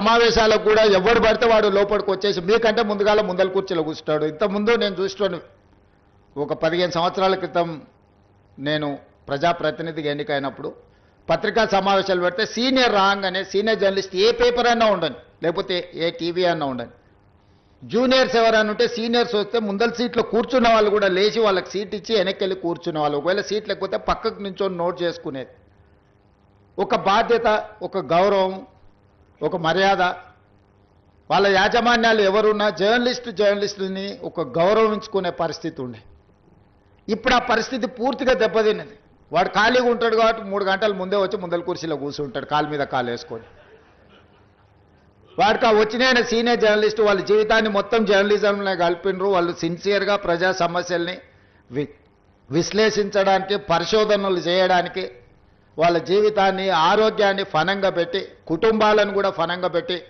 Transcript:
సమావేశాలకు కూడా ఎవడు పడితే వాడు లోపలికి వచ్చేసి మీకంటే ముందుగాల ముందల కుర్చీలో కూర్చుంటాడు. ఇంతకుముందు నేను చూస్తున్నాను, ఒక 15 సంవత్సరాల క్రితం నేను ప్రజాప్రతినిధిగా ఎన్నికైనప్పుడు పత్రికా సమావేశాలు పెడితే సీనియర్ రాగానే సీనియర్ జర్నలిస్ట్ ఏ పేపర్ అన్నా ఉండని, లేకపోతే ఏ టీవీ అన్నా ఉండని, జూనియర్స్ ఎవరైనా ఉంటే సీనియర్స్ వస్తే ముందల సీట్లో కూర్చున్న వాళ్ళు కూడా లేచి వాళ్ళకి సీట్ ఇచ్చి వెనక్కి వెళ్ళి కూర్చునే వాళ్ళు. ఒకవేళ సీట్ లేకపోతే పక్కకు నుంచొని నోట్ చేసుకునేది. ఒక బాధ్యత, ఒక గౌరవం, ఒక మర్యాద. వాళ్ళ యాజమాన్యాలు ఎవరున్నా జర్నలిస్టుని ఒక గౌరవించుకునే పరిస్థితి ఉండే. ఇప్పుడు ఆ పరిస్థితి పూర్తిగా దెబ్బతిన్నది. వాడు ఖాళీగా ఉంటాడు కాబట్టి 3 గంటల ముందే వచ్చి ముందల కుర్చీలో కూర్చుంటాడు, కాలు మీద కాలు వేసుకొని. వాడికి ఆ వచ్చిన సీనియర్ జర్నలిస్టు వాళ్ళ జీవితాన్ని మొత్తం జర్నలిజంలో కలిపినరు. వాళ్ళు సిన్సియర్గా ప్రజా సమస్యల్ని విశ్లేషించడానికి, పరిశోధనలు చేయడానికి వాళ్ళ జీవితాన్ని, ఆరోగ్యాన్ని ఫనంగా పెట్టి, కుటుంబాలను కూడా ఫనంగా పెట్టి